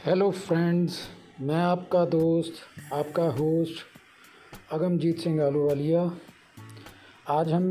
Hello friends, मैं आपका दोस्त आपका होस्ट अगमजीत सिंह आलूवालिया। आज हम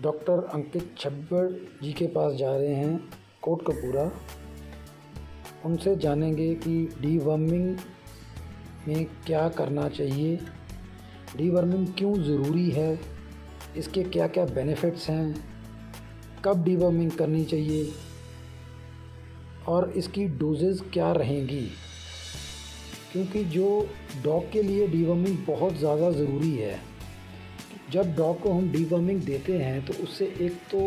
डॉक्टर अंकित छब्बर जी के पास जा रहे हैं, कोटकपूरा। उनसे जानेंगे कि डीवर्मिंग में क्या करना चाहिए, डीवर्मिंग क्यों ज़रूरी है, इसके क्या क्या बेनिफिट्स हैं, कब डीवर्मिंग करनी चाहिए और इसकी डोजेज़ क्या रहेंगी। क्योंकि जो डॉग के लिए डीवर्मिंग बहुत ज़्यादा ज़रूरी है। जब डॉग को हम डीवर्मिंग देते हैं तो उससे एक तो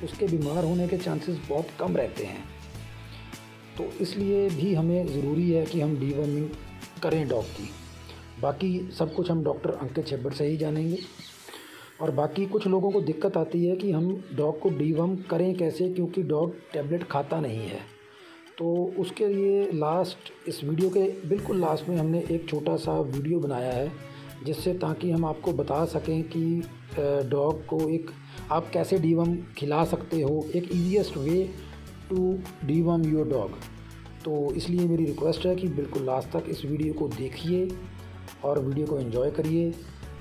उसके बीमार होने के चांसेस बहुत कम रहते हैं, तो इसलिए भी हमें ज़रूरी है कि हम डीवर्मिंग करें डॉग की। बाकी सब कुछ हम डॉक्टर अंकित छब्बर से ही जानेंगे। और बाकी कुछ लोगों को दिक्कत आती है कि हम डॉग को डीवर्म करें कैसे, क्योंकि डॉग टैबलेट खाता नहीं है। तो उसके लिए इस वीडियो के बिल्कुल लास्ट में हमने एक छोटा सा वीडियो बनाया है, जिससे ताकि हम आपको बता सकें कि डॉग को आप कैसे डीवर्म खिला सकते हो, एक easiest way to deworm your dog. तो इसलिए मेरी रिक्वेस्ट है कि बिल्कुल लास्ट तक इस वीडियो को देखिए और वीडियो को एंजॉय करिए।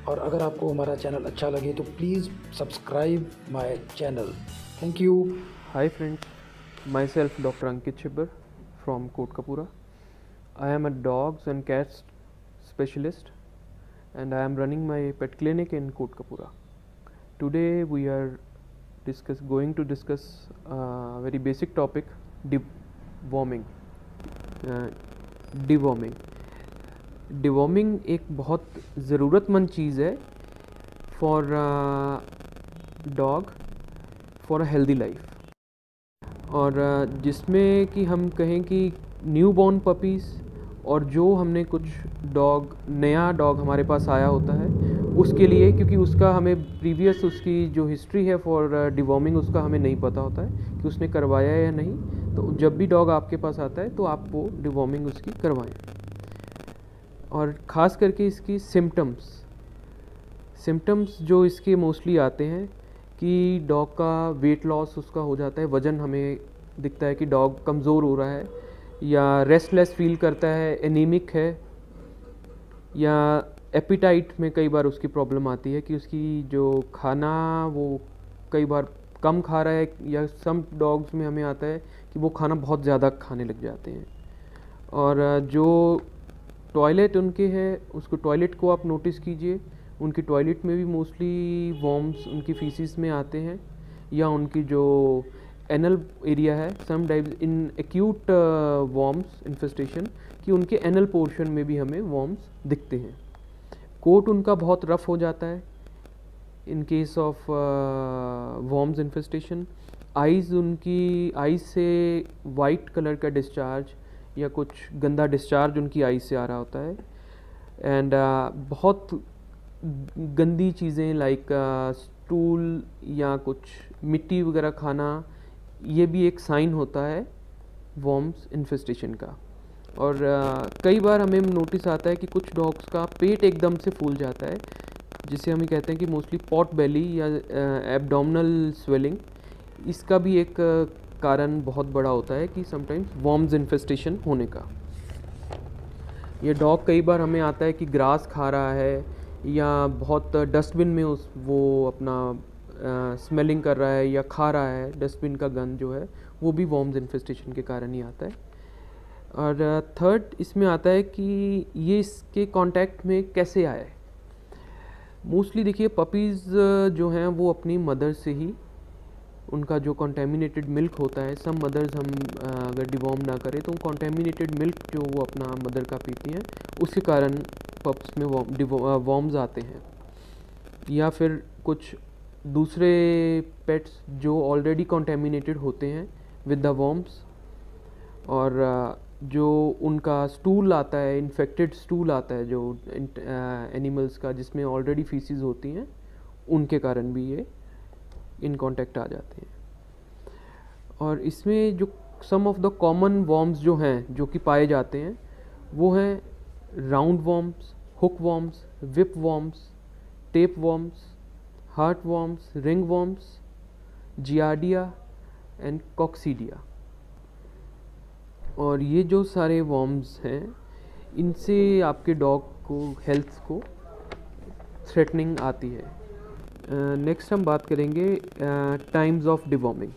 और अगर आपको हमारा चैनल अच्छा लगे तो please subscribe my channel. Thank you. Hi friends, myself Dr. Ankit Chibbar from Kotkapura. I am a dogs and cats specialist and I am running my pet clinic in Kotkapura. Today we are going to discuss a very basic topic, deworming. Uh, deworming. Deworming एक बहुत ज़रूरतमंद चीज़ है for dog for a healthy life. और जिसमें कि हम कहें कि न्यू बॉर्न पपीज़ और जो हमने कुछ नया डॉग हमारे पास आया होता है उसके लिए, क्योंकि उसका हमें प्रीवियस उसकी जो हिस्ट्री है फॉर डिवॉर्मिंग उसका हमें नहीं पता होता है कि उसने करवाया या नहीं। तो जब भी डॉग आपके पास आता है तो आप वो डिवॉर्मिंग उसकी करवाएं। और ख़ास करके इसकी सिम्टम्स जो इसके मोस्टली आते हैं कि डॉग का वेट लॉस उसका हो जाता है, वज़न हमें दिखता है कि डॉग कमज़ोर हो रहा है या रेस्टलेस फील करता है, एनीमिक है, या एपिटाइट में कई बार उसकी प्रॉब्लम आती है कि उसकी जो खाना वो कई बार कम खा रहा है, या सम डॉग्स में हमें आता है कि वो खाना बहुत ज़्यादा खाने लग जाते हैं। और जो टॉयलेट उनके है उसको टॉयलेट को आप नोटिस कीजिए, उनकी टॉयलेट में भी मोस्टली वॉर्म्स उनकी फीसिस में आते हैं, या उनकी जो एनल एरिया है sometimes in acute worms infestation कि उनके एनल पोर्शन में भी हमें वॉर्म्स दिखते हैं। कोट उनका बहुत रफ़ हो जाता है in case of worms infestation. उनकी आईज से वाइट कलर का डिस्चार्ज या कुछ गंदा डिस्चार्ज उनकी आईज से आ रहा होता है। एंड बहुत गंदी चीज़ें लाइक स्टूल या कुछ मिट्टी वगैरह खाना, ये भी एक साइन होता है वॉर्म्स इन्फेस्टेशन का। और कई बार हमें नोटिस आता है कि कुछ डॉग्स का पेट एकदम से फूल जाता है, जिसे हम कहते हैं कि मोस्टली पॉट बेली या एब्डोमिनल स्वेलिंग। इसका भी एक कारण बहुत बड़ा होता है कि समटाइम्स वॉर्म्स इन्फेस्टेशन होने का। ये डॉग कई बार हमें आता है कि ग्रास खा रहा है या बहुत डस्टबिन में वो अपना स्मेलिंग कर रहा है या खा रहा है, डस्टबिन का गंद जो है वो भी वॉर्म्स इन्फेस्टेशन के कारण ही आता है। और थर्ड इसमें आता है कि ये इसके कांटेक्ट में कैसे आया है। मोस्टली देखिए पपीज़ जो हैं वो अपनी मदर से ही, उनका जो कंटेमिनेटेड मिल्क होता है, सम मदर्स हम अगर डिवॉर्म ना करें तो कंटेमिनेटेड मिल्क जो वो अपना मदर का पीती हैं उसके कारण पप्स में वॉर्म्स आते हैं। या फिर कुछ दूसरे पेट्स जो ऑलरेडी कंटेमिनेटेड होते हैं विद द वॉर्म्स, और जो उनका स्टूल आता है, इन्फेक्टेड स्टूल आता है जो एनिमल्स का जिसमें ऑलरेडी फीसिस होती हैं, उनके कारण भी ये इन कांटेक्ट आ जाते हैं। और इसमें जो some of the common worms जो हैं जो कि पाए जाते हैं वो हैं roundworms, hookworms, whipworms, tapeworms, heartworms, ringworms, giardia and coccidia. और ये जो सारे वॉर्म्स हैं इनसे आपके डॉग को हेल्थ को थ्रेटनिंग आती है। नेक्स्ट हम बात करेंगे टाइम्स ऑफ डिवॉर्मिंग।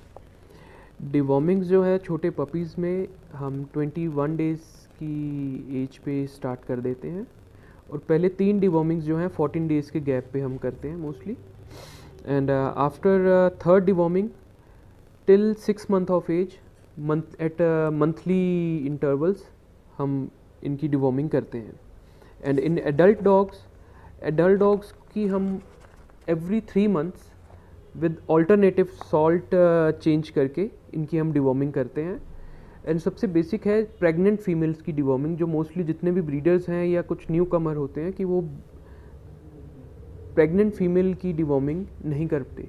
डिवॉर्मिंग्स जो है छोटे पपीज़ में हम 21 डेज़ की एज पे स्टार्ट कर देते हैं और पहले 3 डिवॉर्मिंग्स जो हैं 14 डेज़ के गैप पे हम करते हैं mostly. And after third deworming till 6 month of age at monthly intervals हम इनकी डिवॉर्मिंग करते हैं। एंड इन एडल्ट डॉग्स की हम every 3 months with alternative salt change करके इनकी हम डिवॉर्मिंग करते हैं। एंड सबसे बेसिक है प्रेग्नेंट फीमेल्स की डिवॉर्मिंग, जो मोस्टली जितने भी ब्रीडर्स हैं या कुछ न्यू कमर होते हैं कि वो प्रेग्नेंट फीमेल की डिवॉर्मिंग नहीं करते,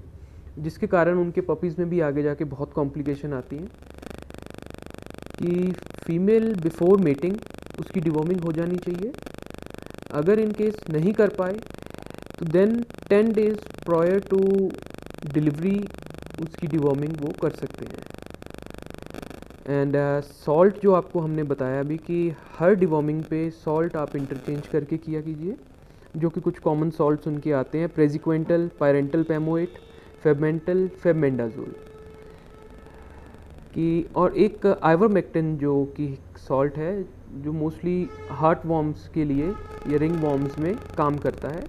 जिसके कारण उनके पपीज़ में भी आगे जाके बहुत कॉम्प्लिकेशन आती हैं। कि फीमेल बिफोर मेटिंग उसकी डिवॉर्मिंग हो जानी चाहिए। अगर इन केस नहीं कर पाए तो then 10 days prior to delivery उसकी डिवॉर्मिंग वो कर सकते हैं। एंड सॉल्ट जो आपको हमने बताया अभी कि हर डिवॉर्मिंग पे सॉल्ट आप इंटरचेंज करके किया कीजिए, जो कि कुछ कॉमन सॉल्ट्स उनके आते हैं प्रेजिक्वेंटल, पायरेंटल पैमोएट, फेबमेंटल, फेबमेंडाजोल की, और एक आइवरमेक्टिन जो कि सॉल्ट है जो मोस्टली हार्ट वॉर्म्स के लिए या रिंग वॉर्म्स में काम करता है।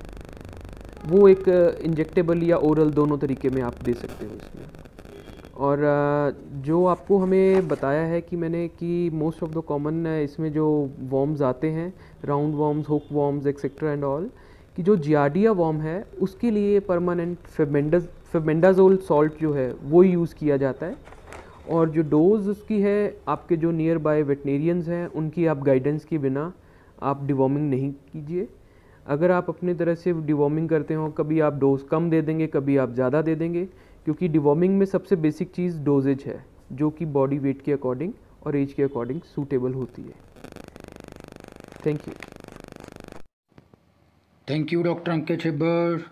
वो एक इंजेक्टेबल या ओरल दोनों तरीके में आप दे सकते हो इसमें। और जो आपको हमें बताया है कि मैंने कि मोस्ट ऑफ द कॉमन इसमें जो वॉर्म्स आते हैं roundworms, hook worms etcetera and all, कि जो जियार्डिया वॉर्म है उसके लिए परमानेंट फेबमेंडाजोल सॉल्ट जो है वो यूज़ किया जाता है। और जो डोज उसकी है आपके जो नियर बाय वेटनेरियंस हैं उनकी आप गाइडेंस के बिना आप डिवॉर्मिंग नहीं कीजिए। अगर आप अपने तरह से डिवॉर्मिंग करते हो, कभी आप डोज कम दे देंगे, कभी आप ज़्यादा दे देंगे, क्योंकि डिवॉर्मिंग में सबसे बेसिक चीज़ डोजेज है जो कि बॉडी वेट के अकॉर्डिंग और एज के अकॉर्डिंग सूटेबल होती है। Thank you doctor Ankit Chhibber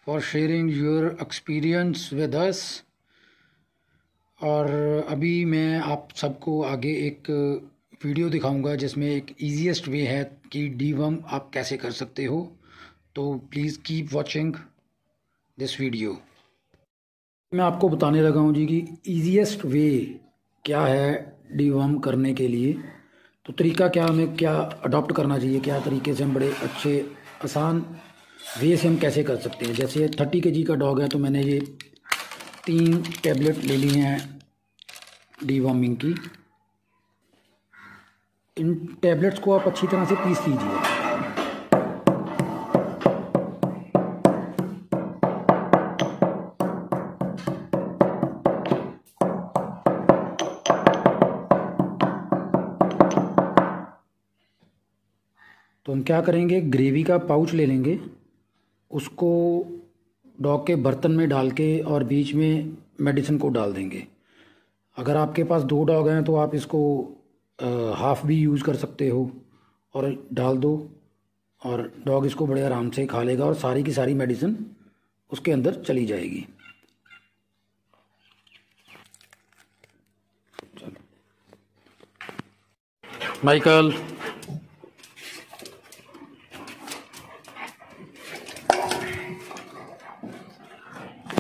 for sharing your experience with us. और अभी मैं आप सबको आगे एक वीडियो दिखाऊंगा जिसमें एक ईजीएस्ट वे है कि डिवॉर्म आप कैसे कर सकते हो। तो please keep watching this video. मैं आपको बताने लगा हूँ जी कि ईजीएस्ट वे क्या है डिवॉर्म करने के लिए। तो तरीका क्या, हमें क्या अडॉप्ट करना चाहिए, क्या तरीके से हम बड़े अच्छे आसान वे से हम कैसे कर सकते हैं। जैसे 30 kg का डॉग है तो मैंने ये 3 टैबलेट ले ली हैं डिवॉर्मिंग की। इन टैबलेट्स को आप अच्छी तरह से पीस लीजिए। तो हम क्या करेंगे, ग्रेवी का पाउच ले लेंगे, उसको डॉग के बर्तन में डाल के और बीच में मेडिसिन को डाल देंगे। अगर आपके पास 2 डॉग हैं तो आप इसको हाफ़ भी यूज़ कर सकते हो और डाल दो, और डॉग इसको बड़े आराम से खा लेगा और सारी की सारी मेडिसिन उसके अंदर चली जाएगी। चलो माइकल,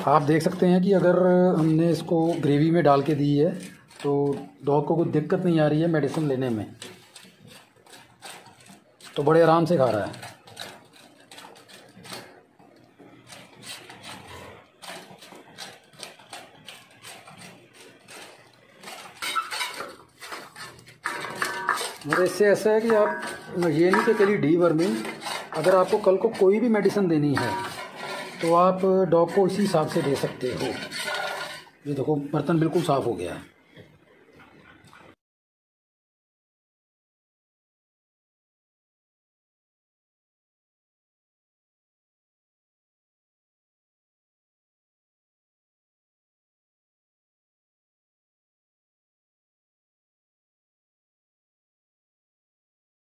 आप देख सकते हैं कि अगर हमने इसको ग्रेवी में डाल के दी है तो डॉग को कोई दिक्कत नहीं आ रही है मेडिसिन लेने में, तो बड़े आराम से खा रहा है। और इससे ऐसा है कि आप ये नहीं कि चलिए डिवॉर्मिंग, अगर आपको कल को कोई भी मेडिसिन देनी है तो आप डॉग को इसी हिसाब से दे सकते हो। ये देखो बर्तन बिल्कुल साफ़ हो गया है।